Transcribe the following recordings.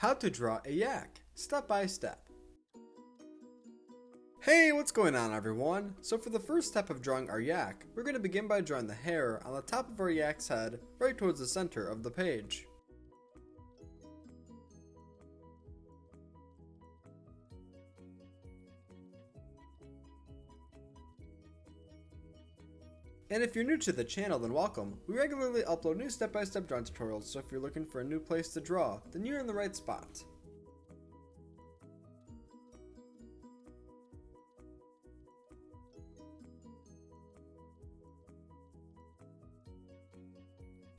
How to draw a yak, step by step. Hey, what's going on everyone? So for the first step of drawing our yak, we're going to begin by drawing the hair on the top of our yak's head, right towards the center of the page. And if you're new to the channel, then welcome. We regularly upload new step-by-step drawing tutorials, so if you're looking for a new place to draw, then you're in the right spot.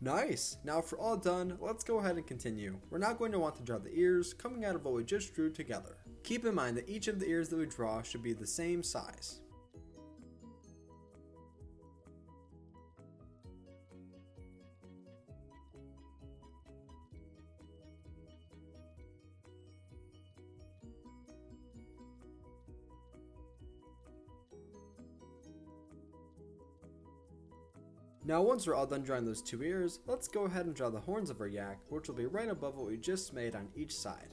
Nice! Now if we're all done, let's go ahead and continue. We're now going to want to draw the ears coming out of what we just drew together. Keep in mind that each of the ears that we draw should be the same size. Now once we're all done drawing those two ears, let's go ahead and draw the horns of our yak, which will be right above what we just made on each side.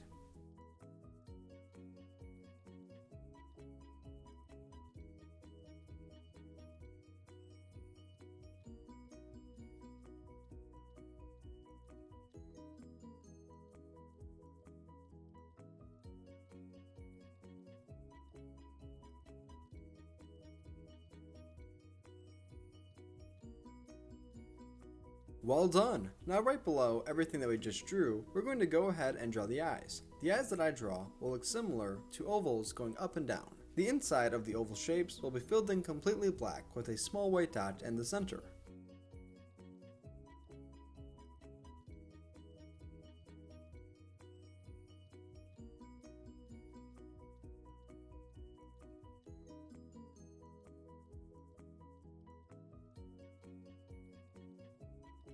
Well done! Now right below everything that we just drew, we're going to go ahead and draw the eyes. The eyes that I draw will look similar to ovals going up and down. The inside of the oval shapes will be filled in completely black with a small white dot in the center.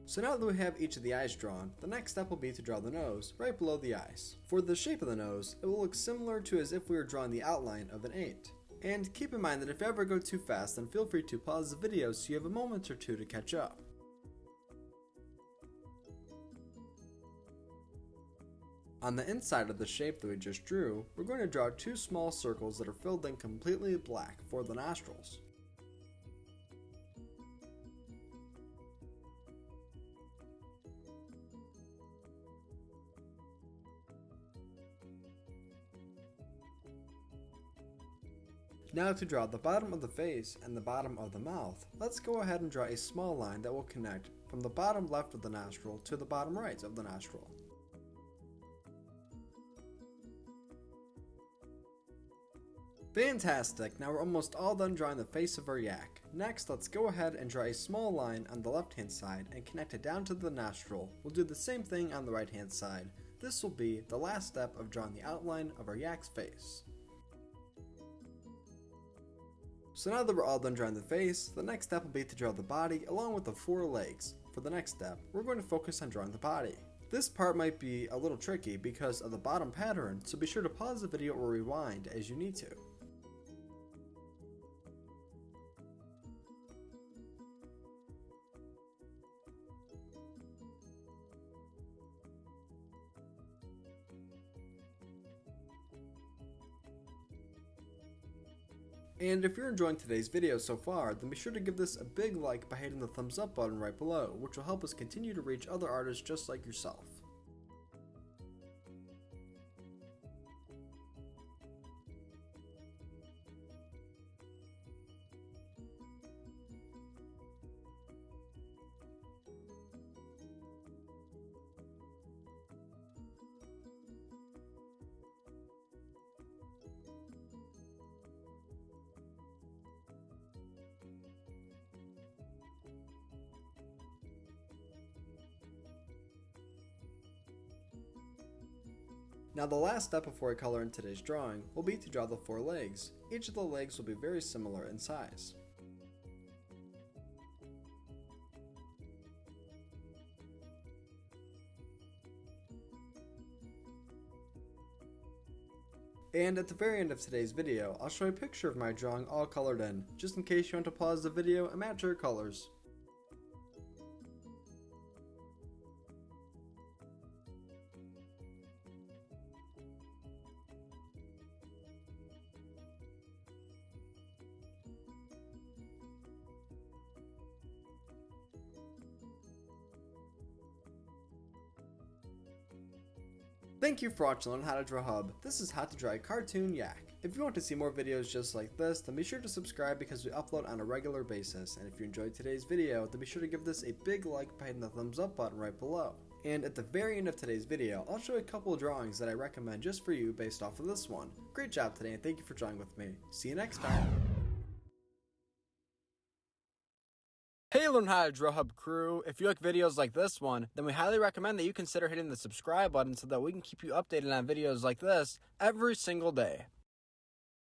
So now that we have each of the eyes drawn, the next step will be to draw the nose right below the eyes. For the shape of the nose, it will look similar to as if we were drawing the outline of an 8. And keep in mind that if you ever go too fast, then feel free to pause the video so you have a moment or two to catch up. On the inside of the shape that we just drew, we're going to draw two small circles that are filled in completely black for the nostrils. Now to draw the bottom of the face and the bottom of the mouth, let's go ahead and draw a small line that will connect from the bottom left of the nostril to the bottom right of the nostril. Fantastic! Now we're almost all done drawing the face of our yak. Next, let's go ahead and draw a small line on the left hand side and connect it down to the nostril. We'll do the same thing on the right hand side. This will be the last step of drawing the outline of our yak's face. So now that we're all done drawing the face, the next step will be to draw the body along with the 4 legs. For the next step, we're going to focus on drawing the body. This part might be a little tricky because of the bottom pattern, so be sure to pause the video or rewind as you need to. And if you're enjoying today's video so far, then be sure to give this a big like by hitting the thumbs up button right below, which will help us continue to reach other artists just like yourself. Now the last step before I color in today's drawing will be to draw the 4 legs. Each of the legs will be very similar in size. And at the very end of today's video, I'll show a picture of my drawing all colored in, just in case you want to pause the video and match your colors. Thank you for watching Learn How to Draw Hub. This is how to draw a cartoon yak. If you want to see more videos just like this, then be sure to subscribe because we upload on a regular basis. And if you enjoyed today's video, then be sure to give this a big like by hitting the thumbs up button right below. And at the very end of today's video, I'll show you a couple of drawings that I recommend just for you based off of this one. Great job today, and thank you for drawing with me. See you next time. Hey Learn How to Draw Hub crew, if you like videos like this one, then we highly recommend that you consider hitting the subscribe button so that we can keep you updated on videos like this every single day.